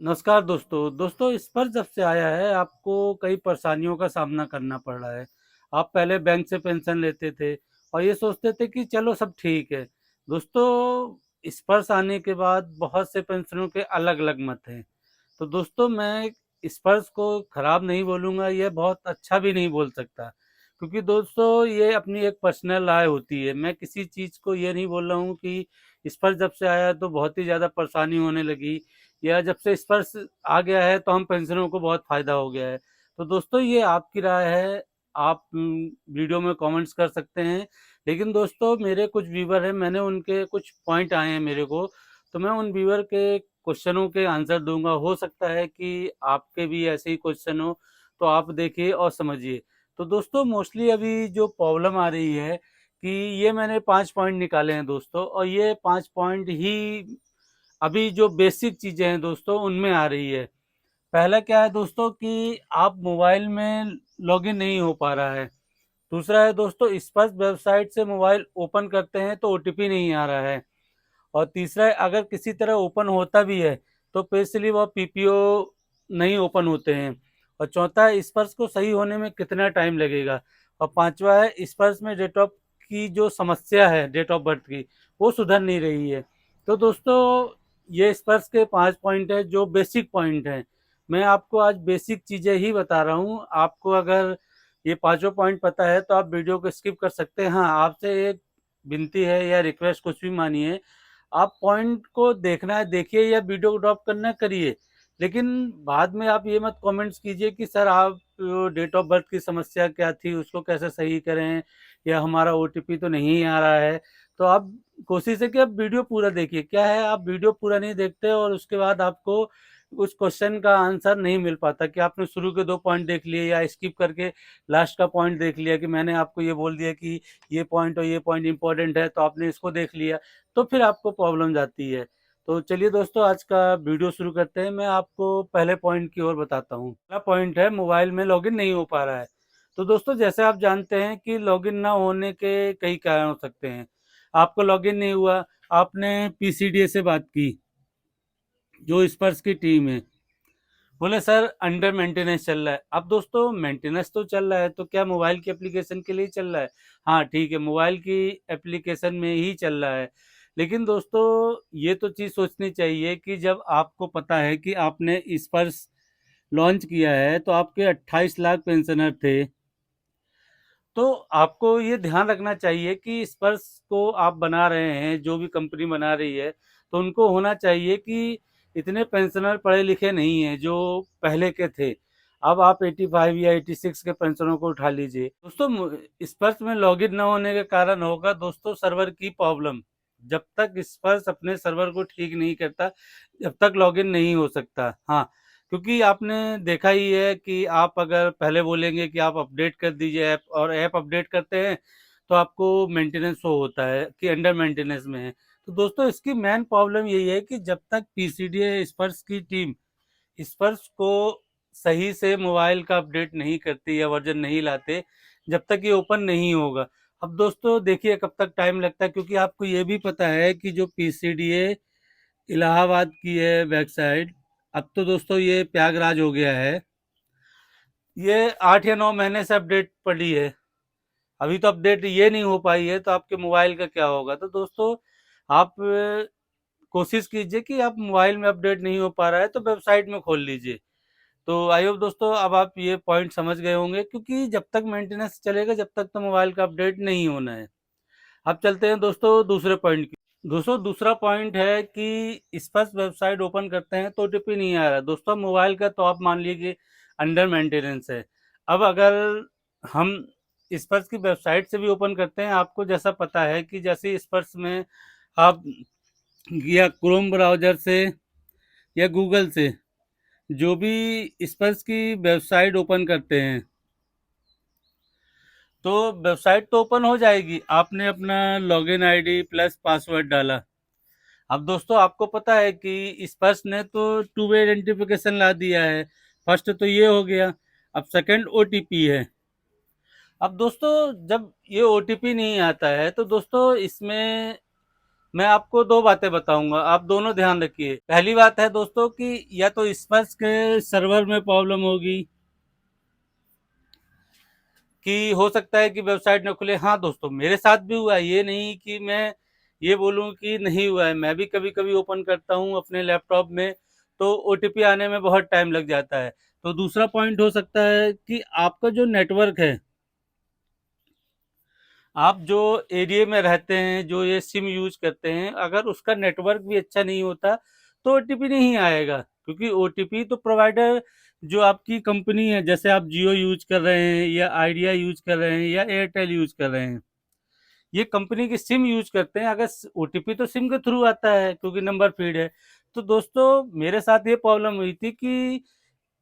नमस्कार दोस्तों इस पर जब से आया है आपको कई परेशानियों का सामना करना पड़ रहा है। आप पहले बैंक से पेंशन लेते थे और ये सोचते थे कि चलो सब ठीक है। दोस्तों स्पर्श आने के बाद बहुत से पेंशनरों के अलग-अलग मत हैं। तो दोस्तों मैं स्पर्श को खराब नहीं बोलूँगा, ये बहुत अच्छा भी नहीं बोल सकता। क्योंकि दोस्तों ये अपनी एक पर्सनल राय होती है। मैं किसी चीज़ को ये नहीं बोल रहा हूँ कि स्पर्श जब से आया है तो बहुत ही ज़्यादा परेशानी होने लगी या जब से स्पर्श आ गया है तो हम पेंशनरों को बहुत फ़ायदा हो गया है। तो दोस्तों ये आपकी राय है, आप वीडियो में कमेंट्स कर सकते हैं। लेकिन दोस्तों मेरे कुछ व्यूअर हैं, मैंने उनके कुछ पॉइंट आए हैं मेरे को, तो मैं उन व्यूअर के क्वेश्चनों के आंसर दूँगा। हो सकता है कि आपके भी ऐसे ही क्वेश्चन हो, तो आप देखिए और समझिए। तो दोस्तों मोस्टली अभी जो प्रॉब्लम आ रही है कि ये मैंने 5 पॉइंट निकाले हैं दोस्तों, और ये 5 पॉइंट ही अभी जो बेसिक चीज़ें हैं दोस्तों उनमें आ रही है। पहला क्या है दोस्तों कि आप मोबाइल में लॉगिन नहीं हो पा रहा है। दूसरा है दोस्तों स्पर्श वेबसाइट से मोबाइल ओपन करते हैं तो ओटीपी नहीं आ रहा है। और तीसरा है अगर किसी तरह ओपन होता भी है तो पे स्लिप और पीपीओ नहीं ओपन होते हैं। और चौथा है स्पर्श को सही होने में कितना टाइम लगेगा। और पांचवा है स्पर्श में डेट ऑफ की जो समस्या है डेट ऑफ बर्थ की, वो सुधर नहीं रही है। तो दोस्तों ये स्पर्श के 5 पॉइंट है जो बेसिक पॉइंट हैं। मैं आपको आज बेसिक चीज़ें ही बता रहा हूँ। आपको अगर ये पांचों पॉइंट पता है तो आप वीडियो को स्किप कर सकते हैं। हाँ, आपसे एक विनती है या रिक्वेस्ट, कुछ भी मानिए, आप पॉइंट को देखना है देखिए या वीडियो को ड्रॉप करना है करिए। लेकिन बाद में आप ये मत कमेंट्स कीजिए कि सर आप डेट ऑफ बर्थ की समस्या क्या थी, उसको कैसे सही करें, या हमारा ओटीपी तो नहीं आ रहा है। तो आप कोशिश है कि आप वीडियो पूरा देखिए। क्या है, आप वीडियो पूरा नहीं देखते और उसके बाद आपको उस क्वेश्चन का आंसर नहीं मिल पाता कि आपने शुरू के 2 पॉइंट देख लिए या स्किप करके लास्ट का पॉइंट देख लिया कि मैंने आपको ये बोल दिया कि ये पॉइंट और ये पॉइंट इंपॉर्टेंट है तो आपने इसको देख लिया, तो फिर आपको प्रॉब्लम जाती है। तो चलिए दोस्तों आज का वीडियो शुरू करते हैं। मैं आपको पहले पॉइंट की ओर बताता हूँ। पहला पॉइंट है मोबाइल में लॉगिन नहीं हो पा रहा है। तो दोस्तों जैसे आप जानते हैं कि लॉगिन ना होने के कई कारण हो सकते हैं। आपको लॉगिन नहीं हुआ, आपने पीसीडीए से बात की, जो स्पर्श की टीम है, बोले सर अंडर मेंटेनेंस चल रहा है। अब दोस्तों मेंटेनेंस तो चल रहा है तो क्या मोबाइल की एप्लीकेशन के लिए चल रहा है? हाँ ठीक है, मोबाइल की एप्लीकेशन में ही चल रहा है। लेकिन दोस्तों ये तो चीज़ सोचनी चाहिए कि जब आपको पता है कि आपने स्पर्श लॉन्च किया है तो आपके 28 लाख पेंशनर थे, तो आपको ये ध्यान रखना चाहिए कि स्पर्श को आप बना रहे हैं, जो भी कंपनी बना रही है, तो उनको होना चाहिए कि इतने पेंशनर पढ़े लिखे नहीं हैं जो पहले के थे। अब आप 85 या 86 के पेंशनरों को उठा लीजिए। दोस्तों स्पर्श में लॉगिन न होने के कारण होगा दोस्तों सर्वर की प्रॉब्लम। जब तक स्पर्श अपने सर्वर को ठीक नहीं करता, जब तक लॉगिन नहीं हो सकता। हाँ, क्योंकि आपने देखा ही है कि आप अगर पहले बोलेंगे कि आप अपडेट कर दीजिए ऐप, और ऐप अपडेट करते हैं तो आपको मेंटेनेंस शो होता है कि अंडर मेंटेनेंस में है। तो दोस्तों इसकी मेन प्रॉब्लम यही है कि जब तक पीसीडीए स्पर्श की टीम स्पर्श को सही से मोबाइल का अपडेट नहीं करती या वर्जन नहीं लाते, जब तक ये ओपन नहीं होगा। अब दोस्तों देखिए कब तक टाइम लगता है, क्योंकि आपको ये भी पता है कि जो पीसीडीए इलाहाबाद की है वेबसाइट, अब तो दोस्तों ये प्रयागराज हो गया है। ये 8 या 9 महीने से अपडेट पड़ी है। अभी तो अपडेट ये नहीं हो पाई है तो आपके मोबाइल का क्या होगा। तो दोस्तों आप कोशिश कीजिए कि आप मोबाइल में अपडेट नहीं हो पा रहा है तो वेबसाइट में खोल लीजिए। तो आई होप दोस्तों अब आप ये पॉइंट समझ गए होंगे, क्योंकि जब तक मेंटेनेंस चलेगा जब तक तो मोबाइल का अपडेट नहीं होना है। अब चलते हैं दोस्तों दूसरे पॉइंट की। दोस्तों दूसरा पॉइंट है कि स्पर्श वेबसाइट ओपन करते हैं तो ओटीपी नहीं आ रहा। दोस्तों मोबाइल का तो आप मान लीजिए कि अंडर मेंटेनेंस है। अब अगर हम स्पर्श की वेबसाइट से भी ओपन करते हैं, आपको जैसा पता है कि जैसे स्पर्श में आप या क्रोम ब्राउजर से या गूगल से जो भी स्पर्श की वेबसाइट ओपन करते हैं तो वेबसाइट तो ओपन हो जाएगी, आपने अपना लॉगिन आईडी प्लस पासवर्ड डाला। अब दोस्तों आपको पता है कि स्पर्श ने तो टू वे आइडेंटिफिकेशन ला दिया है। फर्स्ट तो ये हो गया, अब सेकंड ओटीपी है। अब दोस्तों जब ये ओटीपी नहीं आता है तो दोस्तों इसमें मैं आपको 2 बातें बताऊँगा, आप दोनों ध्यान रखिए। पहली बात है दोस्तों कि या तो स्पर्श के सर्वर में प्रॉब्लम होगी कि हो सकता है कि वेबसाइट न खुले। हाँ दोस्तों, मेरे साथ भी हुआ है, ये नहीं कि मैं ये बोलूँ कि नहीं हुआ है। मैं भी कभी-कभी ओपन करता हूँ अपने लैपटॉप में, तो ओटीपी आने में बहुत टाइम लग जाता है। तो दूसरा पॉइंट हो सकता है कि आपका जो नेटवर्क है, आप जो एरिया में रहते हैं, जो ये सिम यूज़ करते हैं, अगर उसका नेटवर्क भी अच्छा नहीं होता, तो ओटीपी नहीं आएगा। क्योंकि ओटीपी तो प्रोवाइडर जो आपकी कंपनी है, जैसे आप जियो यूज़ कर रहे हैं या आइडिया यूज़ कर रहे हैं या एयरटेल यूज़ कर रहे हैं, ये कंपनी की सिम यूज़ करते हैं। अगर ओटीपी तो सिम के थ्रू आता है क्योंकि नंबर फीड है। तो दोस्तों मेरे साथ ये प्रॉब्लम हुई थी कि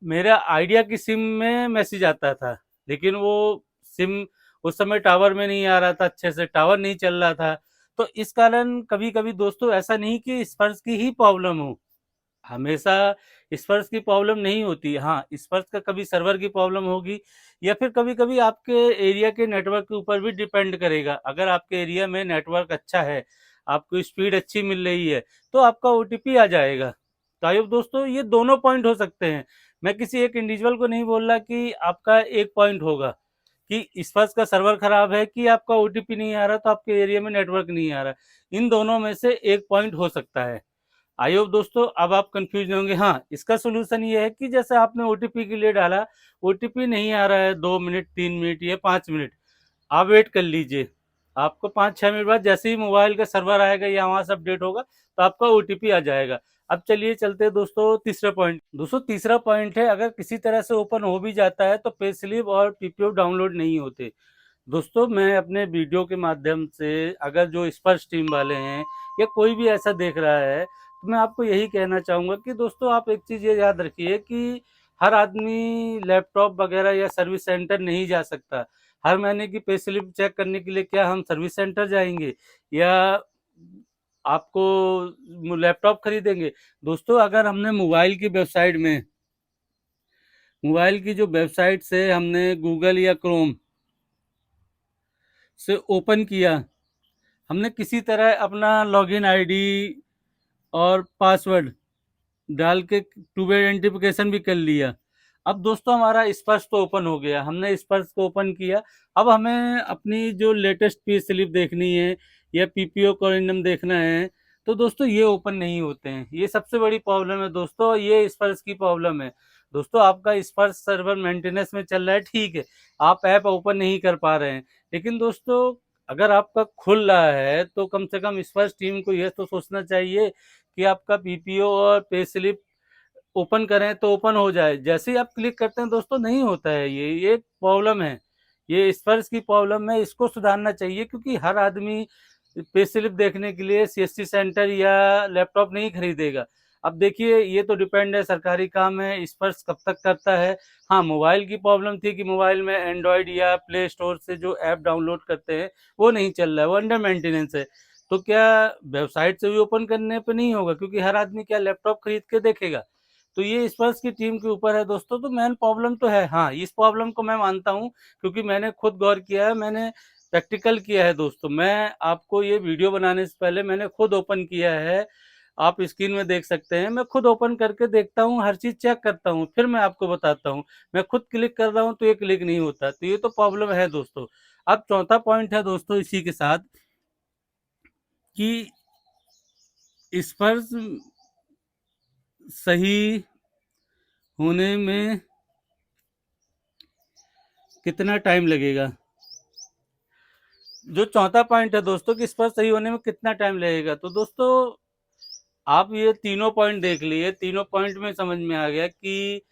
मेरा आइडिया की सिम में मैसेज आता था, लेकिन वो सिम उस समय टावर में नहीं आ रहा था, अच्छे से टावर नहीं चल रहा था। तो इस कारण कभी-कभी दोस्तों ऐसा नहीं कि स्पर्श की ही प्रॉब्लम हो, हमेशा स्पर्श की प्रॉब्लम नहीं होती। हाँ, स्पर्श का कभी सर्वर की प्रॉब्लम होगी या फिर कभी-कभी आपके एरिया के नेटवर्क के ऊपर भी डिपेंड करेगा। अगर आपके एरिया में नेटवर्क अच्छा है, आपको स्पीड अच्छी मिल रही है, तो आपका ओटीपी आ जाएगा। तो आइए दोस्तों, ये दोनों पॉइंट हो सकते हैं। मैं किसी एक इंडिविजुअल को नहीं बोल रहा कि आपका एक पॉइंट होगा कि स्पर्श का सर्वर खराब है कि आपका ओटीपी नहीं आ रहा, तो आपके एरिया में नेटवर्क नहीं आ रहा। इन दोनों में से एक पॉइंट हो सकता है। आई होप दोस्तों अब आप कंफ्यूज नहीं होंगे। हाँ, इसका सोल्यूशन ये है कि जैसे आपने ओटीपी के लिए डाला, ओटीपी नहीं आ रहा है 2 मिनट, 3 मिनट या 5 मिनट, आप वेट कर लीजिए। आपको 5-6 मिनट बाद जैसे ही मोबाइल का सर्वर आएगा या वहाँ से अपडेट होगा, तो आपका ओटीपी आ जाएगा। अब चलिए चलते हैं दोस्तों तीसरे पॉइंट। दोस्तों तीसरा पॉइंट है, अगर किसी तरह से ओपन हो भी जाता है तो पे स्लिप और पीपीओ डाउनलोड नहीं होते। दोस्तों मैं अपने वीडियो के माध्यम से अगर जो स्पर्श टीम वाले हैं या कोई भी ऐसा देख रहा है, तो मैं आपको यही कहना चाहूँगा कि दोस्तों आप एक चीज़ ये याद रखिए कि हर आदमी लैपटॉप वगैरह या सर्विस सेंटर नहीं जा सकता। हर महीने की पे स्लिप चेक करने के लिए क्या हम सर्विस सेंटर जाएँगे या आपको लैपटॉप खरीदेंगे? दोस्तों अगर हमने मोबाइल की जो वेबसाइट से हमने गूगल या क्रोम से ओपन किया, हमने किसी तरह अपना लॉगिन आईडी और पासवर्ड डाल के टू वे आइडेंटिफिकेशन भी कर लिया। अब दोस्तों हमारा स्पर्श तो ओपन हो गया, हमने स्पर्श को ओपन किया। अब हमें अपनी जो लेटेस्ट पे स्लिप देखनी है या पीपीओ कॉरिंडम देखना है, तो दोस्तों ये ओपन नहीं होते हैं। ये सबसे बड़ी प्रॉब्लम है दोस्तों, ये स्पर्श की प्रॉब्लम है। दोस्तों आपका स्पर्श सर्वर मेंटेनेंस में चल रहा है, ठीक है, आप ऐप ओपन नहीं कर पा रहे हैं, लेकिन दोस्तों अगर आपका खुल रहा है तो कम से कम स्पर्श टीम को यह तो सोचना चाहिए कि आपका पीपीओ और पे स्लिप ओपन करें तो ओपन हो जाए। जैसे ही आप क्लिक करते हैं दोस्तों नहीं होता है, ये प्रॉब्लम है, ये स्पर्श की प्रॉब्लम है, इसको सुधारना चाहिए। क्योंकि हर आदमी पे स्लिप देखने के लिए सीएससी सेंटर या लैपटॉप नहीं खरीदेगा। अब देखिए ये तो डिपेंड है, सरकारी काम है, स्पर्श कब तक करता है। हाँ, मोबाइल की प्रॉब्लम थी कि मोबाइल में एंड्रॉयड या प्ले स्टोर से जो ऐप डाउनलोड करते हैं वो नहीं चल रहा है, वो अंडर मेंटेनेंस है। तो क्या वेबसाइट से भी ओपन करने पे नहीं होगा, क्योंकि हर आदमी क्या लैपटॉप खरीद के देखेगा। तो ये स्पर्श की टीम के ऊपर है दोस्तों। तो मेन प्रॉब्लम तो है, हाँ इस प्रॉब्लम को मैं मानता हूँ, क्योंकि मैंने खुद गौर किया है, मैंने प्रैक्टिकल किया है दोस्तों। मैं आपको ये वीडियो बनाने से पहले मैंने खुद ओपन किया है, आप स्क्रीन में देख सकते हैं। मैं खुद ओपन करके देखता हूँ, हर चीज़ चेक करता हूँ, फिर मैं आपको बताता हूँ। मैं खुद क्लिक कर रहा हूँ तो ये क्लिक नहीं होता, तो ये तो प्रॉब्लम है दोस्तों। अब चौथा पॉइंट है दोस्तों इसी के साथ कि स्पर्श सही होने में कितना टाइम लगेगा। जो चौथा पॉइंट है दोस्तों कि स्पर्श सही होने में कितना टाइम लगेगा, तो दोस्तों आप ये तीनों पॉइंट देख लिए, तीनों पॉइंट में समझ में आ गया कि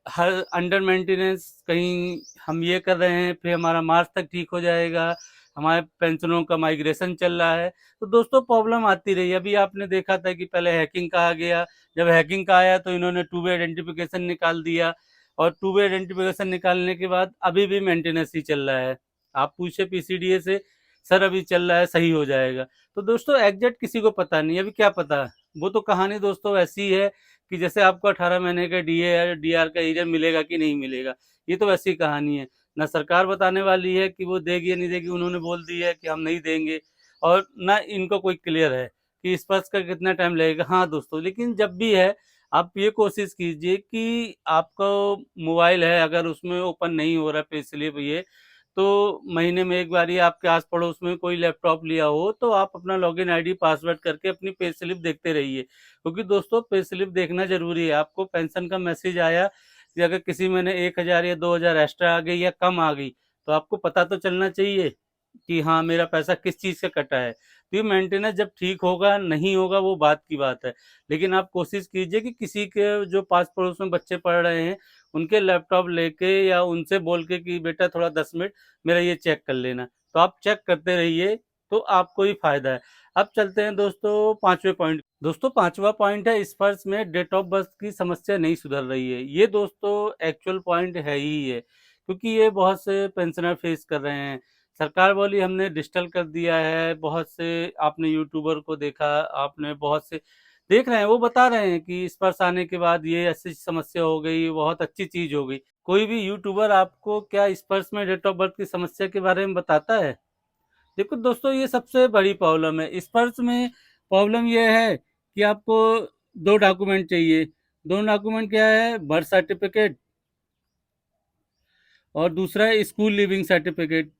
हर अंडर मेंटेनेंस कहीं हम ये कर रहे हैं, फिर हमारा मार्च तक ठीक हो जाएगा, हमारे पेंशनों का माइग्रेशन चल रहा है। तो दोस्तों प्रॉब्लम आती रही। अभी आपने देखा था कि पहले हैकिंग का आ गया, जब हैकिंग का आया तो इन्होंने टू वे आइडेंटिफिकेशन निकाल दिया, और टू वे आइडेंटिफिकेशन निकालने के बाद अभी भी मेंटेनेंस ही चल रहा है। आप पूछे पीसीडीए से, सर अभी चल रहा है, सही हो जाएगा। तो दोस्तों एग्जैक्ट किसी को पता नहीं, अभी क्या पता, वो तो कहानी दोस्तों ऐसी है कि जैसे आपको 18 महीने का डीए डीआर का एरियर मिलेगा कि नहीं मिलेगा, ये तो वैसी कहानी है। ना सरकार बताने वाली है कि वो देगी या नहीं देगी, उन्होंने बोल दिया है कि हम नहीं देंगे, और ना इनको कोई क्लियर है कि स्पर्श का कितना टाइम लगेगा। हाँ दोस्तों, लेकिन जब भी है आप ये कोशिश कीजिए कि आपका मोबाइल है अगर उसमें ओपन नहीं हो रहा पे स्लिप ये, तो महीने में एक बार ही आपके आस पड़ोस में कोई लैपटॉप लिया हो तो आप अपना लॉगिन आईडी पासवर्ड करके अपनी पे स्लिप देखते रहिए, क्योंकि दोस्तों पे स्लिप देखना जरूरी है। आपको पेंशन का मैसेज आया कि अगर किसी महीने 1,000 या 2,000 एक्स्ट्रा आ गई या कम आ गई, तो आपको पता तो चलना चाहिए कि हाँ मेरा पैसा किस चीज़ से कटा है। तो ये मेंटेनेंस जब ठीक होगा नहीं होगा वो बात की बात है, लेकिन आप कोशिश कीजिए कि किसी के जो पास पड़ोस में बच्चे पढ़ रहे हैं उनके लैपटॉप लेके या उनसे बोल के कि बेटा थोड़ा 10 मिनट मेरा ये चेक कर लेना, तो आप चेक करते रहिए तो आपको ही फायदा है। अब चलते हैं दोस्तों पांचवें पॉइंट। दोस्तों पांचवा पॉइंट है, स्पर्श में डेट ऑफ बर्थ की समस्या नहीं सुधर रही है। ये दोस्तों एक्चुअल पॉइंट है ही है, क्योंकि ये बहुत से पेंशनर फेस कर रहे हैं। सरकार बोली हमने डिजिटल कर दिया है, बहुत से आपने यूट्यूबर को देखा, आपने बहुत से देख रहे हैं, वो बता रहे हैं कि स्पर्श आने के बाद ये ऐसी समस्या हो गई, बहुत अच्छी चीज हो गई। कोई भी यूट्यूबर आपको क्या स्पर्श में डेट ऑफ बर्थ की समस्या के बारे में बताता है? देखो दोस्तों, ये सबसे बड़ी प्रॉब्लम है स्पर्श में। प्रॉब्लम ये है कि आपको दो डॉक्यूमेंट चाहिए। दो डॉक्यूमेंट क्या है? बर्थ सर्टिफिकेट और दूसरा है स्कूल लिविंग सर्टिफिकेट।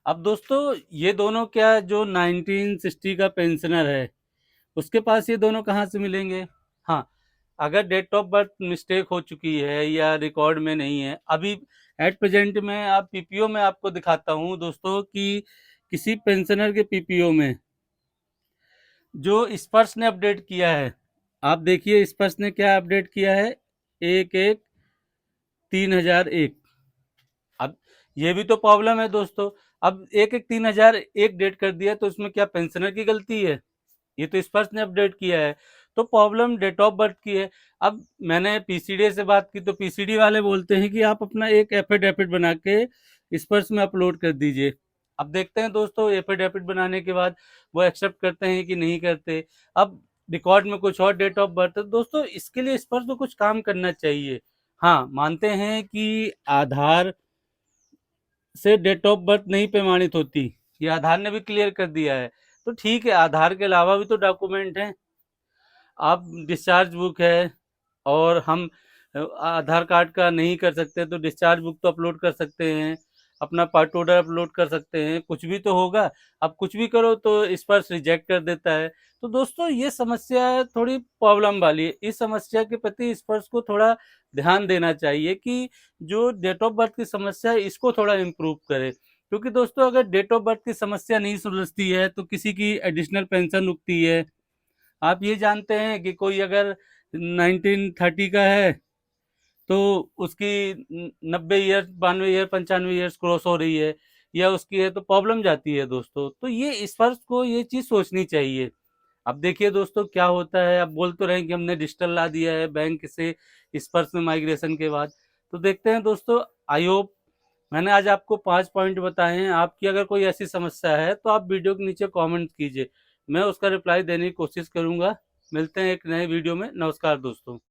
अब दोस्तों ये दोनों क्या, जो 1960 का पेंशनर है उसके पास ये दोनों कहाँ से मिलेंगे? हाँ, अगर डेट ऑफ बर्थ मिस्टेक हो चुकी है या रिकॉर्ड में नहीं है, अभी एट प्रेजेंट में आप पीपीओ में आपको दिखाता हूँ दोस्तों कि किसी पेंशनर के पीपीओ में जो स्पर्श ने अपडेट किया है, आप देखिए स्पर्श ने क्या अपडेट किया है, 1/1/3001। अब ये भी तो प्रॉब्लम है दोस्तों। अब 1/1/3001 डेट कर दिया तो उसमें क्या पेंशनर की गलती है? ये तो स्पर्श ने अपडेट किया है, तो प्रॉब्लम डेट ऑफ बर्थ की है। अब मैंने पीसीडी से बात की तो पीसीडी वाले बोलते हैं कि आप अपना एक एफिडेविट बना के स्पर्श में अपलोड कर दीजिए। अब देखते हैं दोस्तों एफिडेविट बनाने के बाद वो एक्सेप्ट करते हैं कि नहीं करते। अब रिकॉर्ड में कुछ और डेट ऑफ बर्थ है दोस्तों, इसके लिए स्पर्श को कुछ काम करना चाहिए। हाँ, मानते हैं कि आधार से डेट ऑफ बर्थ नहीं प्रमाणित होती, ये आधार ने भी क्लियर कर दिया है। तो ठीक है, आधार के अलावा भी तो डॉक्यूमेंट हैं। आप डिस्चार्ज बुक है, और हम आधार कार्ड का नहीं कर सकते तो डिस्चार्ज बुक तो अपलोड कर सकते हैं, अपना पार्ट ऑर्डर अपलोड कर सकते हैं, कुछ भी तो होगा। अब कुछ भी करो तो स्पर्श रिजेक्ट कर देता है। तो दोस्तों ये समस्या थोड़ी प्रॉब्लम वाली है, इस समस्या के प्रति स्पर्श को थोड़ा ध्यान देना चाहिए कि जो डेट ऑफ बर्थ की समस्या है इसको थोड़ा इम्प्रूव करे, क्योंकि दोस्तों अगर डेट ऑफ बर्थ की समस्या नहीं सुलझती है तो किसी की एडिशनल पेंशन उगती है। आप ये जानते हैं कि कोई अगर 1930 का है तो उसकी 90 ईयर 92 ईयर 95 ईयर्स क्रॉस हो रही है, या उसकी है तो प्रॉब्लम जाती है दोस्तों। तो ये स्पर्श को ये चीज सोचनी चाहिए। अब देखिए दोस्तों क्या होता है, अब बोल तो रहे हैं कि हमने डिजिटल ला दिया है बैंक से स्पर्श में माइग्रेशन के बाद। तो देखते हैं दोस्तों, आई होप मैंने आज आपको 5 पॉइंट बताए हैं। आपकी अगर कोई ऐसी समस्या है तो आप वीडियो के नीचे कमेंट कीजिए, मैं उसका रिप्लाई देने की कोशिश करूंगा। मिलते हैं एक नए वीडियो में। नमस्कार दोस्तों।